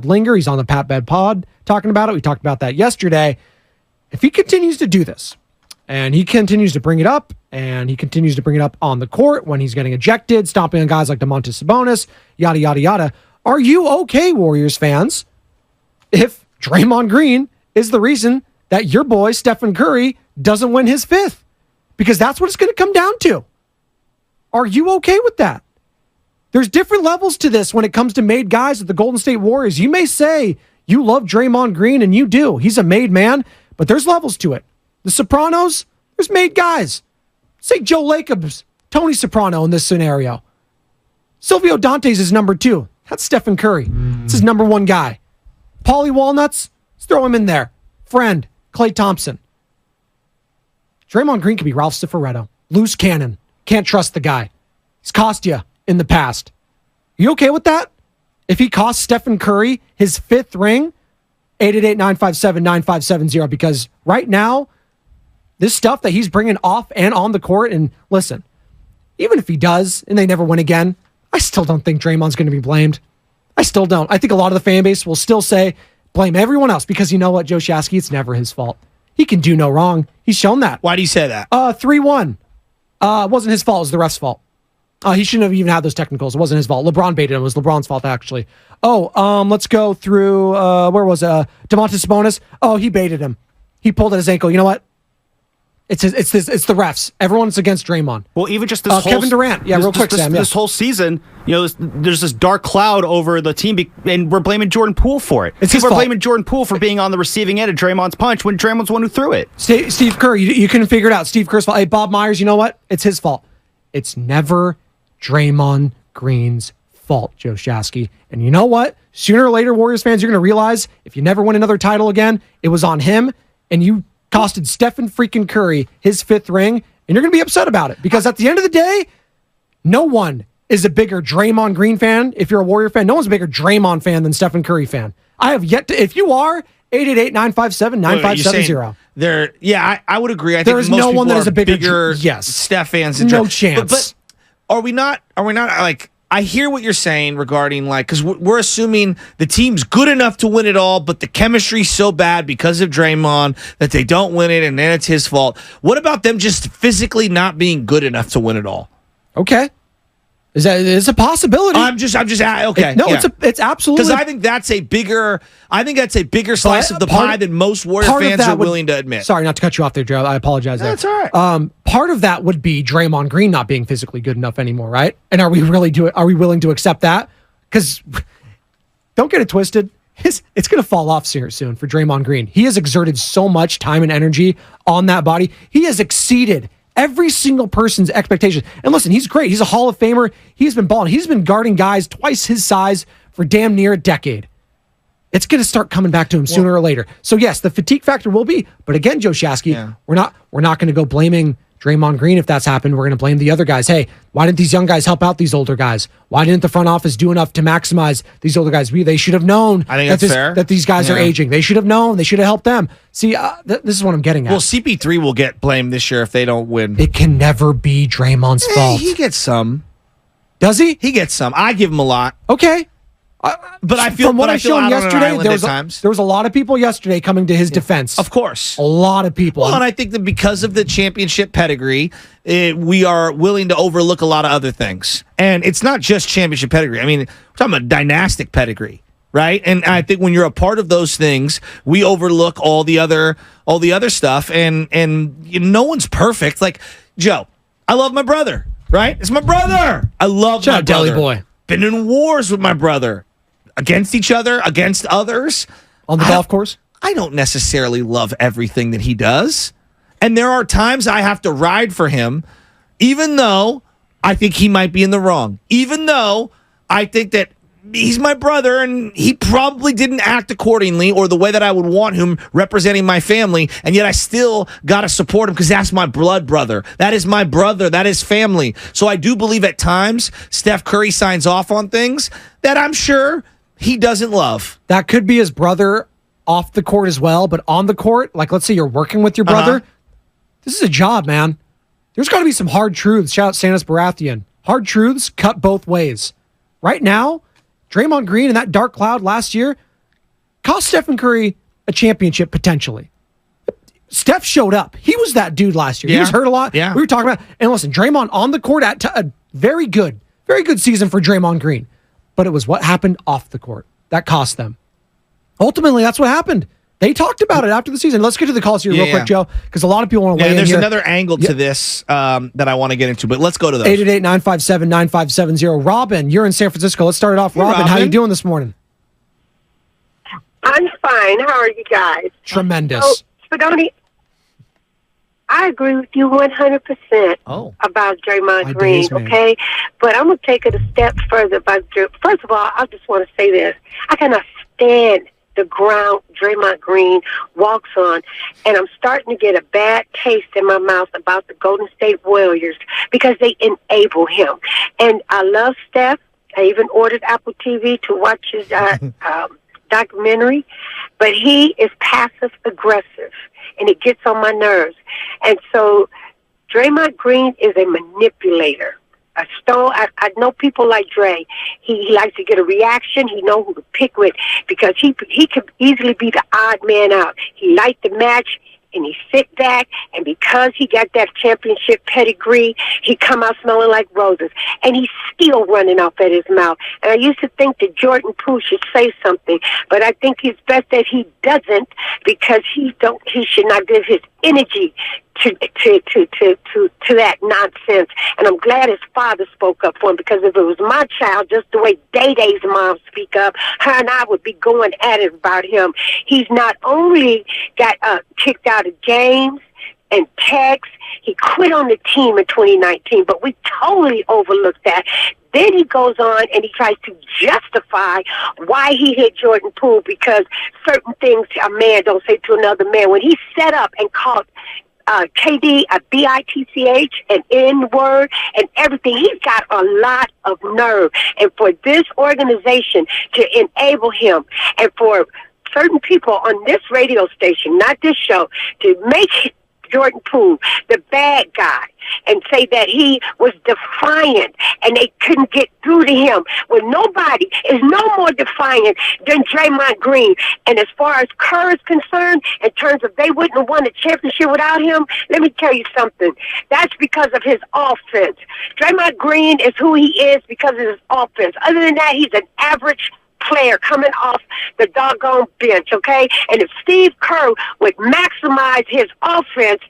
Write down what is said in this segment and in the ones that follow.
linger. He's on the Pat Bed Pod talking about it. We talked about that yesterday. If he continues to do this, and he continues to bring it up, and he continues to bring it up on the court when he's getting ejected, stomping on guys like Domantas Sabonis, yada, yada, yada, are you okay, Warriors fans, if Draymond Green is the reason that your boy, Stephen Curry, doesn't win his fifth? Because that's what it's going to come down to. Are you okay with that? There's different levels to this when it comes to made guys with the Golden State Warriors. You may say you love Draymond Green, and you do. He's a made man, but there's levels to it. The Sopranos, there's made guys. Say Joe Lacob's Tony Soprano in this scenario. Silvio Dante's is number 2. That's Stephen Curry. It's his number 1 guy. Paulie Walnuts, let's throw him in there. Friend, Klay Thompson. Draymond Green could be Ralph Cifaretto. Loose cannon. Can't trust the guy. He's cost you in the past. You okay with that? If he costs Stephen Curry his 5th ring, 888-957-9570, because right now, this stuff that he's bringing off and on the court, and listen, even if he does and they never win again, I still don't think Draymond's going to be blamed. I still don't. I think a lot of the fan base will still say, blame everyone else, because you know what, Joe Shasky, it's never his fault. He can do no wrong. He's shown that. Why do you say that? 3-1. It wasn't his fault. It was the ref's fault. He shouldn't have even had those technicals. It wasn't his fault. LeBron baited him. It was LeBron's fault, actually. Let's go through, where was it? Domantas Sabonis. Oh, he baited him. He pulled at his ankle. You know what? It's the refs. Everyone's against Draymond. Well, even just this whole... Kevin Durant. Yeah, real quick, Sam. This whole season, there's this dark cloud over the team, and we're blaming Jordan Poole for it. We're blaming Jordan Poole for being on the receiving end of Draymond's punch when Draymond's the one who threw it. Steve Kerr, you couldn't figure it out. Steve Kerr's fault. Hey, Bob Myers, you know what? It's his fault. It's never Draymond Green's fault, Joe Shasky. And you know what? Sooner or later, Warriors fans, you're going to realize if you never win another title again, it was on him, and you costed Stephen freaking Curry his 5th ring, and you're going to be upset about it. Because at the end of the day, no one is a bigger Draymond Green fan. If you're a Warrior fan, no one's a bigger Draymond fan than Stephen Curry fan. I have yet to, if you are, 888-957-9570. I would agree. I there think is most no people one that are is a bigger Steph fans than no chance. But are we not like, I hear what you're saying regarding, like, because we're assuming the team's good enough to win it all, but the chemistry's so bad because of Draymond that they don't win it, and then it's his fault. What about them just physically not being good enough to win it all? Okay. Is a possibility. I'm just okay. It's absolutely, because I think that's a bigger slice of the pie than most Warrior fans are willing to admit. Sorry, not to cut you off there, Joe. I apologize. That's all right. Part of that would be Draymond Green not being physically good enough anymore, right? And are we willing to accept that? Because don't get it twisted. It's going to fall off soon for Draymond Green. He has exerted so much time and energy on that body. He has exceeded every single person's expectations. And listen, he's great. He's a Hall of Famer. He's been balling. He's been guarding guys twice his size for damn near a decade. It's going to start coming back to him sooner or later. So yes, the fatigue factor will be. But again, Joe Shasky, we're not going to go blaming Draymond Green if that's happened. We're going to blame the other guys. Hey, why didn't these young guys help out these older guys? Why didn't the front office do enough to maximize these older guys? They should have known that these guys are aging. They should have known. They should have helped them. See, this is what I'm getting at. Well, CP3 will get blamed this year if they don't win. It can never be Draymond's fault. He gets some. Does he? He gets some. I give him a lot. Okay. But I feel from what I've shown yesterday, there was a lot of people yesterday coming to his defense. Of course. A lot of people. Well, and I think that because of the championship pedigree, we are willing to overlook a lot of other things. And it's not just championship pedigree. I mean, we're talking about dynastic pedigree, right? And I think when you're a part of those things, we overlook all the other stuff. And no one's perfect. Like, Joe, I love my brother, right? It's my brother. I love my brother. Deli boy. Been in wars with my brother. Against each other, against others. On the golf course? I don't necessarily love everything that he does. And there are times I have to ride for him, even though I think he might be in the wrong. Even though I think that he's my brother and he probably didn't act accordingly or the way that I would want him representing my family. And yet I still got to support him because that's my blood brother. That is my brother. That is family. So I do believe at times Steph Curry signs off on things that I'm sure he doesn't love. That could be his brother off the court as well, but on the court, like let's say you're working with your brother, this is a job, man. There's got to be some hard truths. Shout out Sanus Baratheon. Hard truths cut both ways. Right now, Draymond Green and that dark cloud last year, cost Stephen Curry a championship potentially. Steph showed up. He was that dude last year. He was hurt a lot. Yeah. We were talking about, and listen, Draymond on the court at a very good season for Draymond Green. But it was what happened off the court that cost them. Ultimately, that's what happened. They talked about it after the season. Let's get to the calls here real quick, Joe, because a lot of people want to weigh in there's here. another angle to this that I want to get into, but let's go to those. 888-957-9570. Robin, you're in San Francisco. Let's start it off. Hey, Robin, how you doing this morning? I'm fine. How are you guys? Tremendous. So, Spadoni, I agree with you 100% about Draymond Green, okay? But I'm going to take it a step further. First of all, I just want to say this. I cannot stand the ground Draymond Green walks on, and I'm starting to get a bad taste in my mouth about the Golden State Warriors because they enable him. And I love Steph. I even ordered Apple TV to watch his documentary, but he is passive-aggressive, and it gets on my nerves. And so Draymond Green is a manipulator. I know people like Dre. He likes to get a reaction. He knows who to pick with because he could easily be the odd man out. He liked the match, and he sit back, and because he got that championship pedigree, he come out smelling like roses, and he's still running off at his mouth. And I used to think that Jordan Poole should say something, but I think it's best that he doesn't because he should not give his energy to that nonsense. And I'm glad his father spoke up for him because if it was my child, just the way Day-Day's mom speak up, her and I would be going at it about him. He's not only got kicked out of games and tags, he quit on the team in 2019, but we totally overlooked that. Then he goes on and he tries to justify why he hit Jordan Poole because certain things a man don't say to another man. When he set up and called KD a bitch, an N-word, and everything. He's got a lot of nerve. And for this organization to enable him and for certain people on this radio station, not this show, to make Jordan Poole the bad guy and say that he was defiant and they couldn't get through to him. Well, nobody is no more defiant than Draymond Green. And as far as Kerr is concerned, in terms of they wouldn't have won the championship without him, let me tell you something. That's because of his offense. Draymond Green is who he is because of his offense. Other than that, he's an average player coming off the doggone bench, okay? And if Steve Kerr would maximize his offense,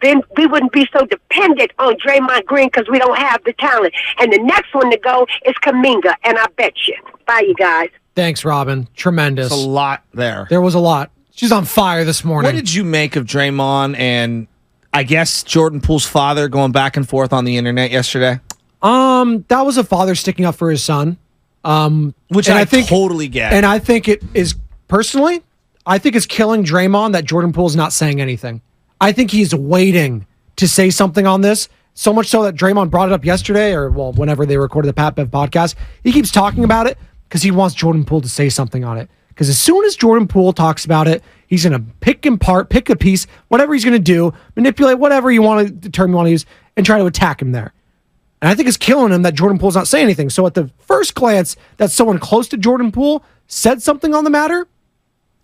then we wouldn't be so dependent on Draymond Green because we don't have the talent. And the next one to go is Kuminga, and I bet you. Bye, you guys. Thanks, Robin. Tremendous. There's a lot there. There was a lot. She's on fire this morning. What did you make of Draymond and I guess Jordan Poole's father going back and forth on the internet yesterday? That was a father sticking up for his son. Which I think totally get. And I think it is, personally, I think it's killing Draymond that Jordan Poole's not saying anything. I think he's waiting to say something on this, so much so that Draymond brought it up yesterday, or, well, whenever they recorded the Pat Bev podcast. He keeps talking about it because he wants Jordan Poole to say something on it. Because as soon as Jordan Poole talks about it, he's going to pick a piece, whatever he's going to do, manipulate whatever the term you want to use, and try to attack him there. And I think it's killing him that Jordan Poole's not saying anything. So at the first glance that someone close to Jordan Poole said something on the matter,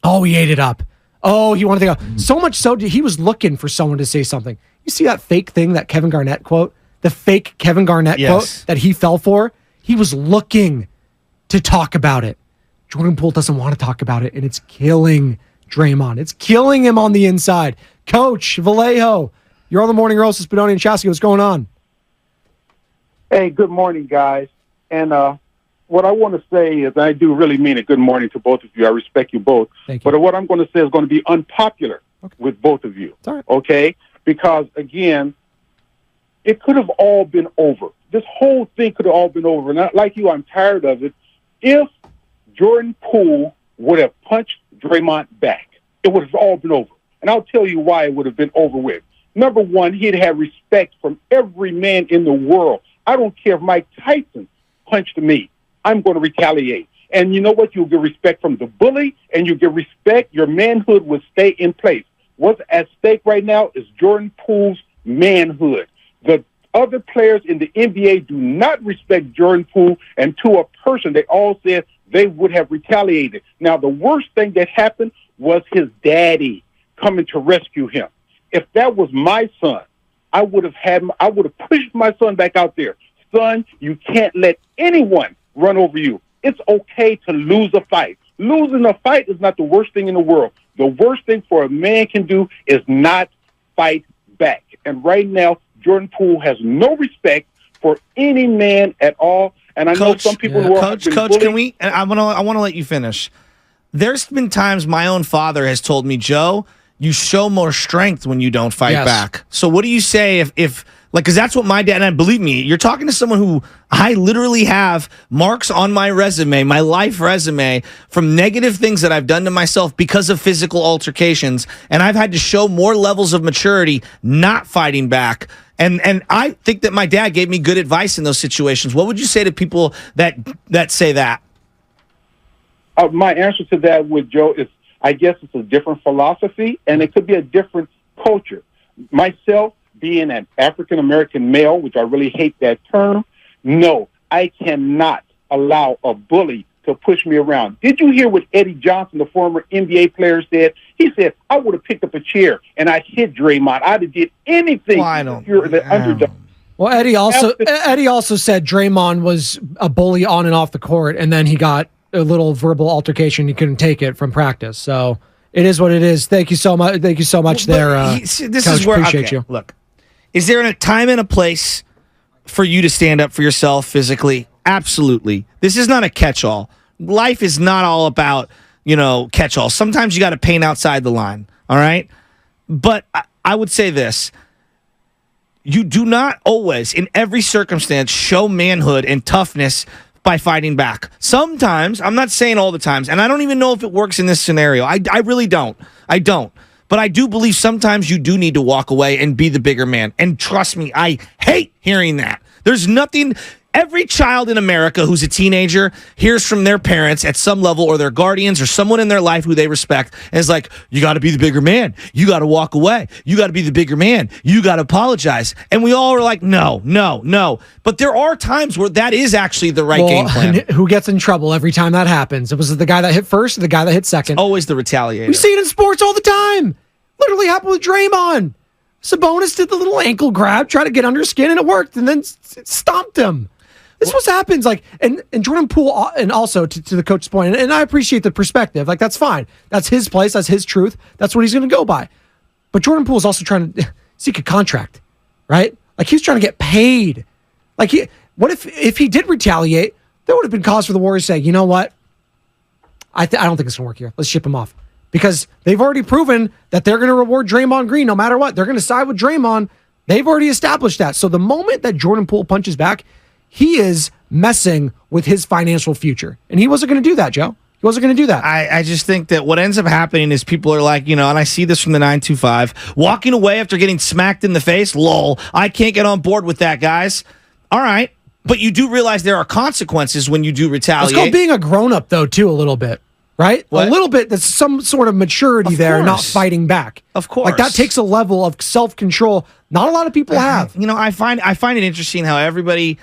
he ate it up. He wanted to go. So much so he was looking for someone to say something. You see that fake thing, that Kevin Garnett quote? The fake Kevin Garnett quote that he fell for? He was looking to talk about it. Jordan Poole doesn't want to talk about it, and it's killing Draymond. It's killing him on the inside. Coach Vallejo, you're on the Morning Roast with Spadoni and Chasky. What's going on? Hey, good morning, guys. And what I want to say is, I do really mean it. Good morning to both of you. I respect you both. Thank you. But what I'm going to say is going to be unpopular with both of you. All right. Okay? Because, again, it could have all been over. This whole thing could have all been over. And like you, I'm tired of it. If Jordan Poole would have punched Draymond back, it would have all been over. And I'll tell you why it would have been over with. Number one, he'd have respect from every man in the world. I don't care if Mike Tyson punched me. I'm going to retaliate. And you know what? You'll get respect from the bully, and you get respect. Your manhood will stay in place. What's at stake right now is Jordan Poole's manhood. The other players in the NBA do not respect Jordan Poole, and to a person, they all said they would have retaliated. Now, the worst thing that happened was his daddy coming to rescue him. If that was my son, I would have pushed my son back out there. Son, you can't let anyone run over you. It's okay to lose a fight. Losing a fight is not the worst thing in the world. The worst thing for a man can do is not fight back. And right now, Jordan Poole has no respect for any man at all. And I know some people who are Coach, can we? I want to let you finish. There's been times my own father has told me, Joe, you show more strength when you don't fight back. So what do you say if because that's what my dad, and believe me, you're talking to someone who I literally have marks on my resume, my life resume, from negative things that I've done to myself because of physical altercations, and I've had to show more levels of maturity not fighting back. And I think that my dad gave me good advice in those situations. What would you say to people that say that? My answer to that with Joe is, I guess it's a different philosophy, and it could be a different culture. Myself, being an African-American male, which I really hate that term, no, I cannot allow a bully to push me around. Did you hear what Eddie Johnson, the former NBA player, said? He said, I would have picked up a chair and I'd hit Draymond. I'd have did anything if you're the underdog. Well, Eddie also said Draymond was a bully on and off the court, and then he got a little verbal altercation. He couldn't take it from practice. So it is what it is. Thank you so much. Thank you so much this Coach, is where, appreciate you. Look, is there a time and a place for you to stand up for yourself physically? Absolutely. This is not a catch-all. Life is not all about, catch-all. Sometimes you got to paint outside the line, all right? But I would say this. You do not always, in every circumstance, show manhood and toughness by fighting back. Sometimes, I'm not saying all the times, and I don't even know if it works in this scenario. I really don't. I don't. But I do believe sometimes you do need to walk away and be the bigger man. And trust me, I hate hearing that. There's nothing... Every child in America who's a teenager hears from their parents at some level, or their guardians, or someone in their life who they respect, and is like, you got to be the bigger man. You got to walk away. You got to be the bigger man. You got to apologize. And we all are like, no. But there are times where that is actually the right game plan. Who gets in trouble every time that happens? It was the guy that hit first or the guy that hit second? It's always the retaliator. We see it in sports all the time. Literally happened with Draymond. Sabonis did the little ankle grab, tried to get under his skin, and it worked, and then stomped him. This what happens, and Jordan Poole, and also to the coach's point, and I appreciate the perspective. That's fine. That's his place. That's his truth. That's what he's going to go by. But Jordan Poole is also trying to seek a contract, right? He's trying to get paid. What if he did retaliate? There would have been cause for the Warriors to say, you know what? I don't think it's going to work here. Let's ship him off, because they've already proven that they're going to reward Draymond Green no matter what. They're going to side with Draymond. They've already established that. So the moment that Jordan Poole punches back, he is messing with his financial future. And he wasn't going to do that, Joe. He wasn't going to do that. I just think that what ends up happening is people are like, and I see this from the 925, walking away after getting smacked in the face. Lol, I can't get on board with that, guys. All right. But you do realize there are consequences when you do retaliate. It's called being a grown-up, though, too, a little bit. Right? What? A little bit. There's some sort of maturity there, not fighting back. Of course. That takes a level of self-control not a lot of people have. I find it interesting how everybody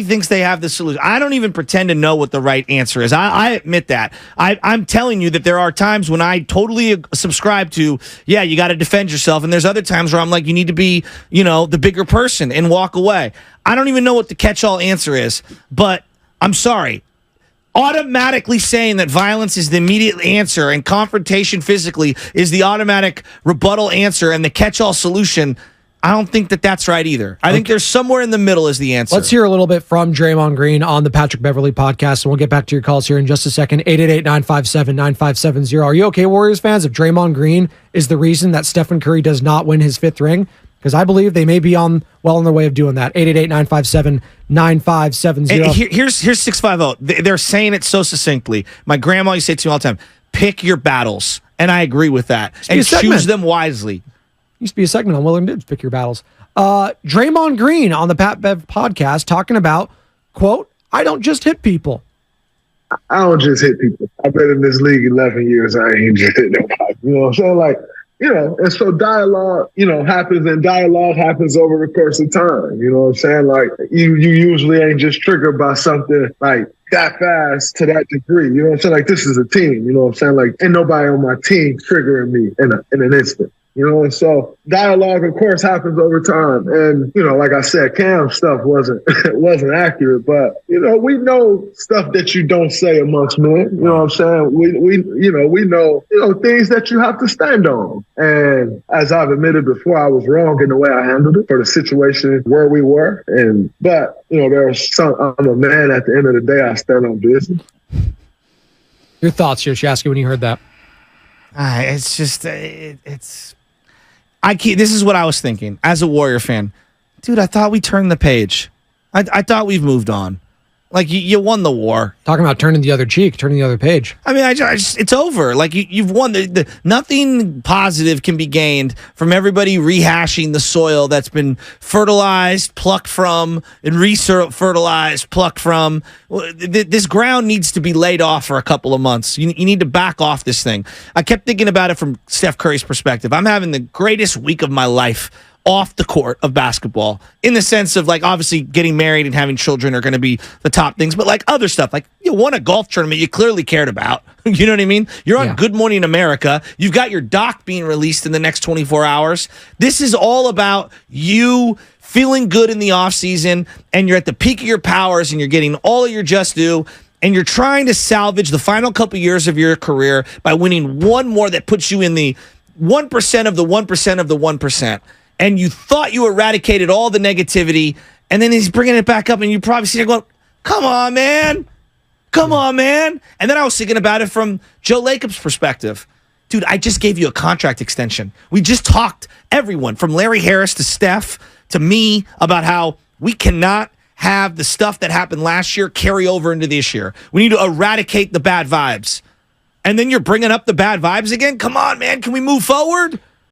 thinks they have the solution. I don't even pretend to know what the right answer is. I admit that. I'm telling you that there are times when I totally subscribe to, you got to defend yourself. And there's other times where I'm like, you need to be, the bigger person and walk away. I don't even know what the catch-all answer is, but I'm sorry. Automatically saying that violence is the immediate answer and confrontation physically is the automatic rebuttal answer and the catch-all solution, I don't think that that's right either. I think there's somewhere in the middle is the answer. Let's hear a little bit from Draymond Green on the Patrick Beverley podcast, and we'll get back to your calls here in just a second. 888-957-9570. Are you okay, Warriors fans, if Draymond Green is the reason that Stephen Curry does not win his fifth ring? Because I believe they may be on their way of doing that. 888-957-9570. Here's 650. They're saying it so succinctly. My grandma used to say to me all the time, pick your battles. And I agree with that. And choose them wisely. Used to be a segment on Will and Dibs, pick your battles. Draymond Green on the Pat Bev podcast talking about, quote, I don't just hit people. I don't just hit people. I've been in this league 11 years. I ain't just hit nobody. You know what I'm saying? and so dialogue, happens, and dialogue happens over the course of time. You know what I'm saying? Like you usually ain't just triggered by something like that fast to that degree. You know what I'm saying? Like this is a team. You know what I'm saying? Like ain't nobody on my team triggering me in an instant. And so dialogue, of course, happens over time. And, like I said, Cam's stuff wasn't accurate, but, we know stuff that you don't say amongst men. You know what I'm saying? We know, things that you have to stand on. And as I've admitted before, I was wrong in the way I handled it for the situation where we were. But I'm a man at the end of the day, I stand on business. Your thoughts, Yoshiaski, when you heard that? It's just, this is what I was thinking as a Warrior fan. Dude, I thought we turned the page. I thought we've moved on. Like, you won the war. Talking about turning the other cheek, turning the other page. I mean, it's over. Like, you've won. Nothing positive can be gained from everybody rehashing the soil that's been fertilized, plucked from, and re-fertilized, plucked from. This ground needs to be laid off for a couple of months. You need to back off this thing. I kept thinking about it from Steph Curry's perspective. I'm having the greatest week of my life off the court of basketball, in the sense of, like, obviously getting married and having children are going to be the top things, but like other stuff, like you won a golf tournament you clearly cared about. You know what I mean? You're on Good Morning America. You've got your doc being released in the next 24 hours. This is all about you feeling good in the off season, and you're at the peak of your powers, and you're getting all of your just due, and you're trying to salvage the final couple years of your career by winning one more that puts you in the 1% of the 1% of the 1%. And you thought you eradicated all the negativity, and then he's bringing it back up, and you probably see it going, come on, man. Come on, man. And then I was thinking about it from Joe Lacob's perspective. Dude, I just gave you a contract extension. We just talked, everyone, from Larry Harris to Steph to me, about how we cannot have the stuff that happened last year carry over into this year. We need to eradicate the bad vibes. And then you're bringing up the bad vibes again? Come on, man. Can we move forward?